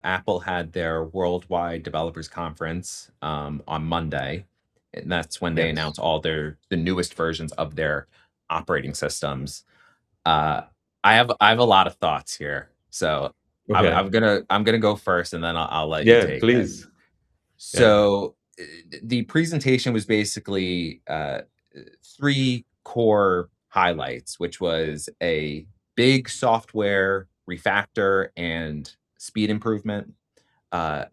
Apple had their worldwide developers conference on Monday, and that's when they Yes. announced all the newest versions of their operating systems. Uh, I have a lot of thoughts here, so Okay. I'm gonna go first, and then I'll let you Yeah, take it. please. Yeah. So the presentation was basically three core highlights, which was a big software refactor and speed improvement, uh,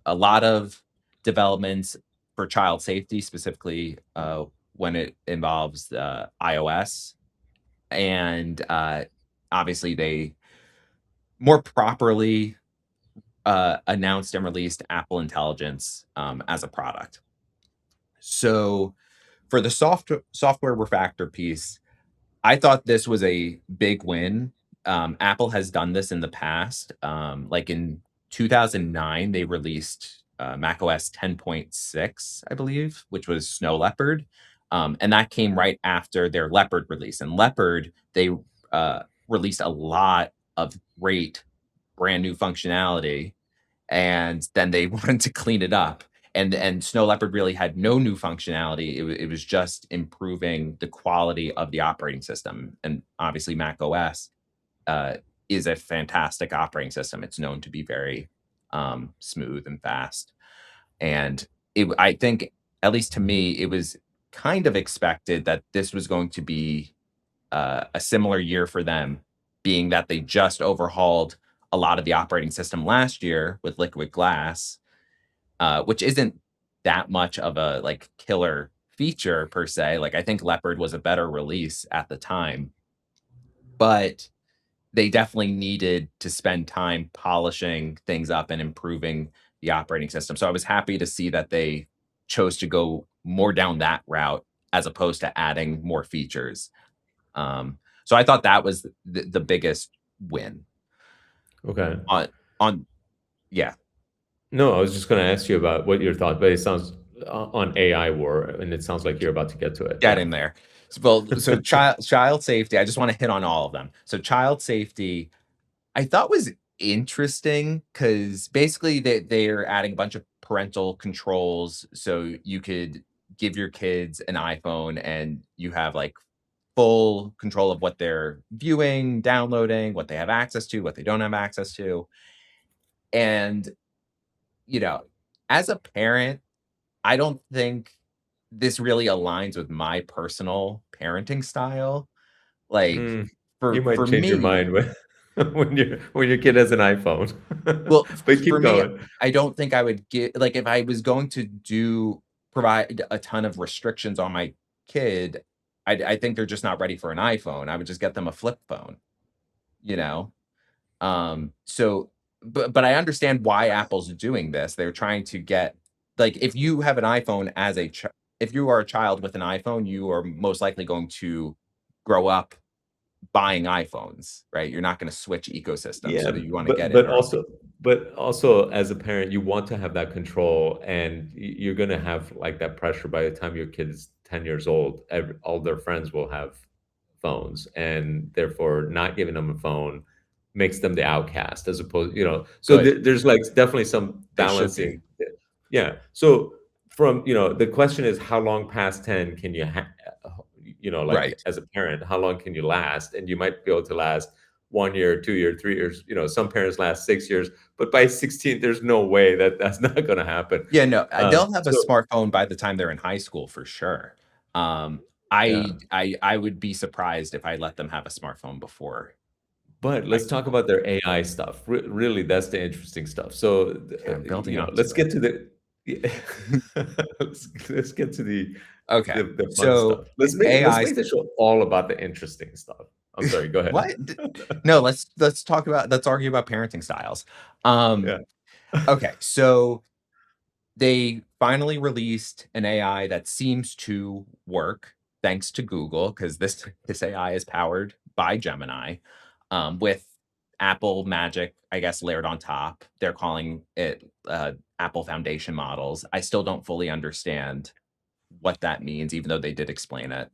a lot of developments for child safety, specifically when it involves iOS, and obviously they more properly announced and released Apple Intelligence as a product. So for the software refactor piece, I thought this was a big win. Apple has done this in the past. Like in 2009, they released macOS 10.6, I believe, which was Snow Leopard. And that came right after their Leopard release. And Leopard, they released a lot of great brand new functionality, and then they wanted to clean it up. And Snow Leopard really had no new functionality. It was just improving the quality of the operating system. And obviously, Mac OS uh, is a fantastic operating system. It's known to be very smooth and fast. And I think, at least to me, it was kind of expected that this was going to be a similar year for them, being that they just overhauled a lot of the operating system last year with Liquid Glass, which isn't that much of a like killer feature per se. Like I think Leopard was a better release at the time, but they definitely needed to spend time polishing things up and improving the operating system. So I was happy to see that they chose to go more down that route as opposed to adding more features. So I thought that was the biggest win Okay. on on yeah, No, I was just going to ask you about what your thought, but it sounds on AI war, and it sounds like you're about to get to it. get Yeah. in there. So child safety, I just want to hit on all of them. So child safety, I thought was interesting because basically they're adding a bunch of parental controls so you could give your kids an iPhone and you have like full control of what they're viewing, downloading, what they have access to, what they don't have access to. And you know, as a parent, I don't think this really aligns with my personal parenting style. Like Mm, you might for change your me, mind when when your kid has an iPhone. well, But for keep me, going. I don't think I would get like if I was going to do provide a ton of restrictions on my kid, I think they're just not ready for an iPhone. I would just get them a flip phone, you know? So but I understand why Apple's doing this. They're trying to get like if you have an iPhone as if you are a child with an iPhone, you are most likely going to grow up buying iPhones, right? You're not going to switch ecosystems, Yeah, so you want to but get in early. also as a parent, you want to have that control, and you're gonna have like that pressure by the time your kid is 10 years old. All their friends will have phones, and therefore not giving them a phone makes them the outcast as opposed, so Good. there's like definitely some They should be. balancing. Yeah. So from, the question is how long past 10 can like Right. as a parent, how long can you last? And you might be able to last 1 year, 2 year, 3 years. Some parents last 6 years, but by 16, there's no way that that's not going to happen. Yeah, no, they'll have a So smartphone by the time they're in high school for sure. Um, yeah, I would be surprised if I let them have a smartphone before but high let's talk school. about their AI stuff. Really, that's the interesting stuff. So, Yeah, I'm building up let's to it. get to the yeah. Let's get to Okay. the fun So stuff. Let's AI make the show all about the interesting stuff. I'm sorry. Go ahead. what? No, let's argue about parenting styles. Um, Yeah. okay, so they finally released an AI that seems to work thanks to Google because this AI is powered by Gemini, with Apple Magic, I guess, layered on top. They're calling it Apple Foundation models. I still don't fully understand what that means, even though they did explain it.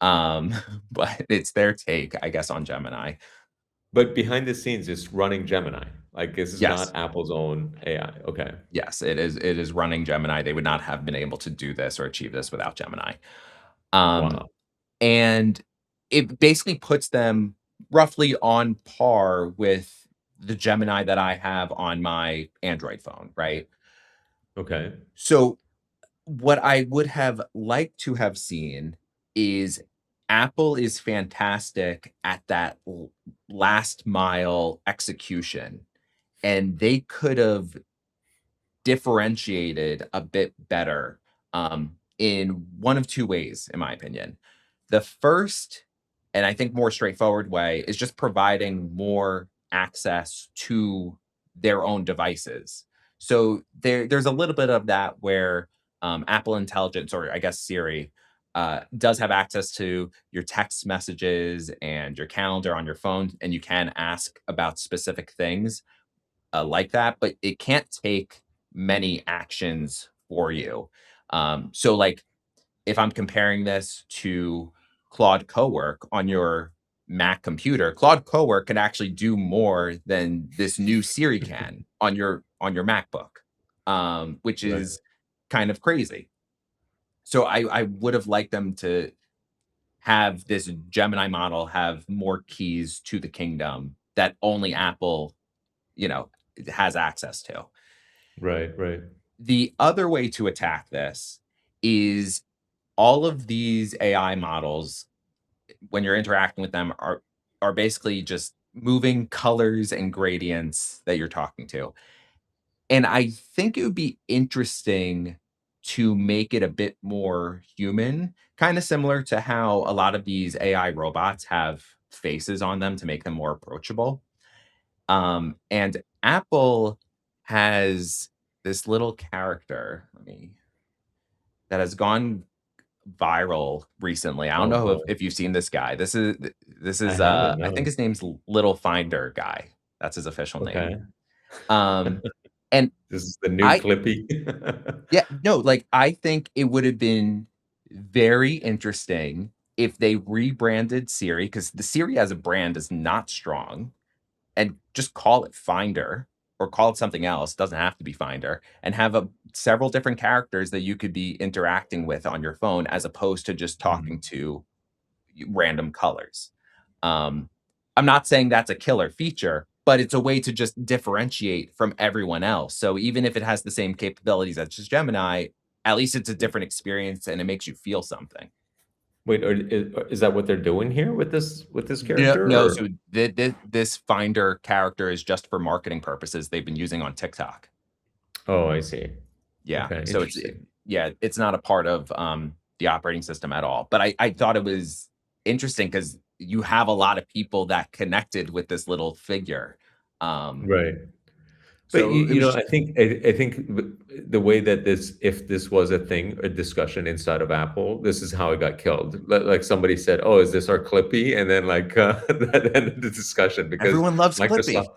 Um, but it's their take, I guess, on Gemini. But behind the scenes, it's running Gemini. Like, this is Yes. not Apple's own AI. Okay. Yes, it is running Gemini. They would not have been able to do this or achieve this without Gemini. Um, Wow. and it basically puts them roughly on par with the Gemini that I have on my Android phone, right? Okay. So what I would have liked to have seen is Apple is fantastic at that last mile execution, and they could have differentiated a bit better in one of two ways, in my opinion. The first, and I think more straightforward way, is just providing more access to their own devices. So there's a little bit of that where Apple Intelligence, or I guess Siri, does have access to your text messages and your calendar on your phone, and you can ask about specific things like that, but it can't take many actions for you. So, like, if I'm comparing this to Claude Cowork on your Mac computer, Claude Cowork can actually do more than this new Siri can on your MacBook, which Right. is kind of crazy. So I would have liked them to have this Gemini model have more keys to the kingdom that only Apple, you know, has access to. Right. Right. The other way to attack this is all of these AI models, when you're interacting with them, are basically just moving colors and gradients that you're talking to. And I think it would be interesting to make it a bit more human, kind of similar to how a lot of these AI robots have faces on them to make them more approachable. And Apple has this little character. That has gone viral recently. I don't Oh know boy. if you've seen this guy. This I is haven't. I think No. his name's Little Finder Guy. That's his official name. Okay. Um and This is the new I Clippy. yeah, no, like I think it would have been very interesting if they rebranded Siri, because the Siri as a brand is not strong, and just call it Finder or call it something else, doesn't have to be Finder, and have several different characters that you could be interacting with on your phone as opposed to just talking Mhm. to random colors. Um, I'm not saying that's a killer feature, but it's a way to just differentiate from everyone else. So even if it has the same capabilities as just Gemini, at least it's a different experience and it makes you feel something. Wait, is that what they're doing here with this No, character, no. or? So this Finder character is just for marketing purposes. They've been using on TikTok. Oh, I see. Yeah. Okay, So interesting. yeah, it's not a part of the operating system at all. But I thought it was interesting because you have a lot of people that connected with this little figure. Um, Right. But so it was I think the way that if this was a thing, a discussion inside of Apple, this is how it got killed. Like somebody said, "Oh, is this our Clippy?" And then like that ended the discussion because everyone loves Microsoft Clippy.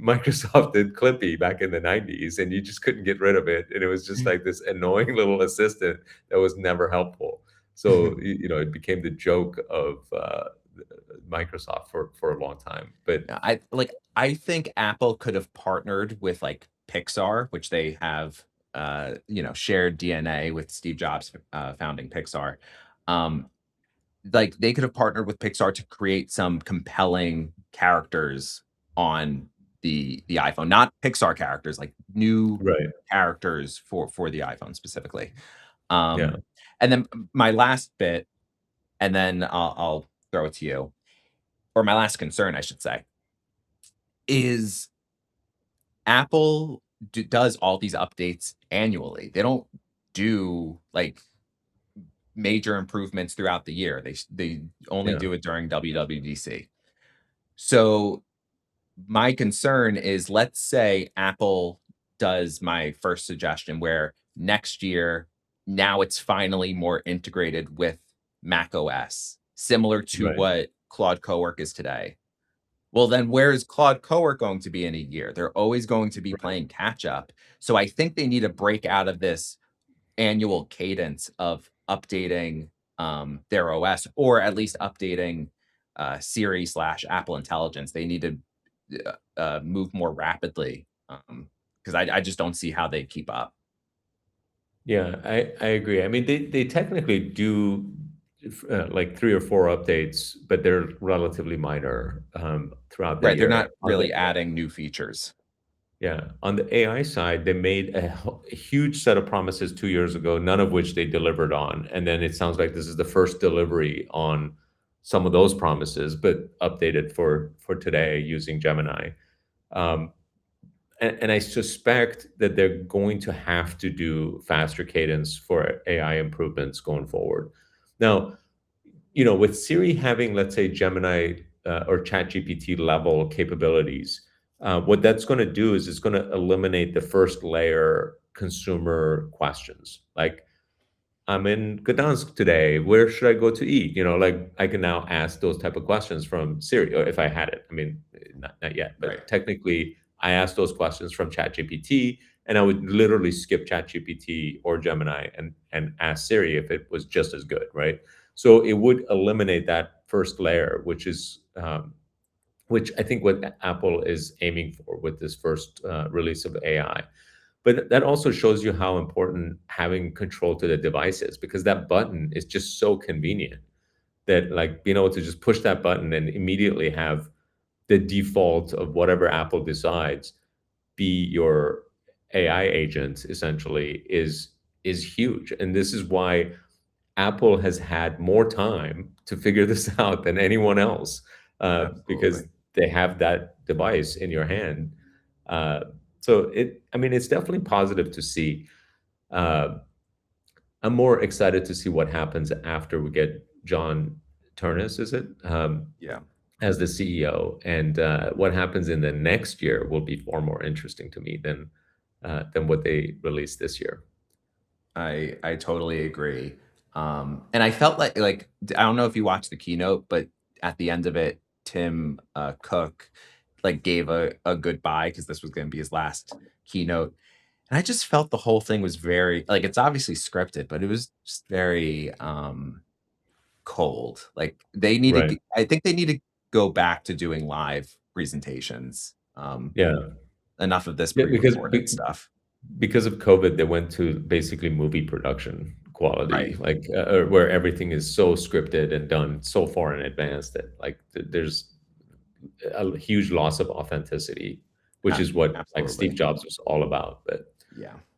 Microsoft did Clippy back in the 90s, and you just couldn't get rid of it. And it was just like this annoying little assistant that was never helpful. So, it became the joke of Microsoft for a long time. But I think Apple could have partnered with like Pixar, which they have shared DNA with Steve Jobs founding Pixar. Um, like they could have partnered with Pixar to create some compelling characters on the iPhone, not Pixar characters, like new right, characters for the iPhone specifically. yeah, And then my last bit, and then I'll throw it to you, or my last concern, I should say, is Apple does all these updates annually. They don't do like major improvements throughout the year. They only yeah, do it during WWDC. So my concern is, let's say Apple does my first suggestion where next year, now it's finally more integrated with Mac OS, similar to right, what Claude Cowork is today. Well, then where is Claude Cowork going to be in a year? They're always going to be right, playing catch up. So I think they need to break out of this annual cadence of updating their OS, or at least updating. Siri slash Apple Intelligence. They need to move more rapidly because I just don't see how they keep up. Yeah, I agree. I mean, they technically do like 3 or 4 updates, but they're relatively minor throughout the Right. They're year. not really adding new features. Yeah, on the AI side, they made a huge set of promises 2 years ago, none of which they delivered on, and then it sounds like this is the first delivery on some of those promises, but updated for today using Gemini. Um, and I suspect that they're going to have to do faster cadence for AI improvements going forward. Now, with Siri having, let's say, Gemini or ChatGPT level capabilities, what that's going to do is it's going to eliminate the first layer consumer questions. Like, I'm in Gdansk today. Where should I go to eat? Like I can now ask those type of questions from Siri, or if I had it. I mean, not yet, Right. but technically, I asked those questions from ChatGPT, and I would literally skip ChatGPT or Gemini and ask Siri if it was just as good, right? So it would eliminate that first layer, which I think what Apple is aiming for with this first release of AI. But that also shows you how important having control to the device is, because that button is just so convenient that, like, being able to just push that button and immediately have the default of whatever Apple decides be your AI agent essentially is huge. And this is why Apple has had more time to figure this out than anyone else, because Absolutely. they have that device in your hand. Uh, I mean, it's definitely positive to see. Uh, I'm more excited to see what happens after we get John Turnus, is it, Yeah. as the CEO, and what happens in the next year will be far more interesting to me than what they released this year. I totally agree. And I felt like I don't know if you watched the keynote, but at the end of it, Tim Cook like gave a goodbye because this was going to be his last keynote. And I just felt the whole thing was very like it's obviously scripted, but it was just very cold. Like they need Right. to I think they need to go back to doing live presentations. Yeah. Enough of this Yeah, pre-recorded stuff. because of COVID, they went to basically movie production quality, Right. like where everything is so scripted and done so far in advance that, like, there's a huge loss of authenticity, which is what, like, Steve Absolutely. Jobs was all about. But Yeah.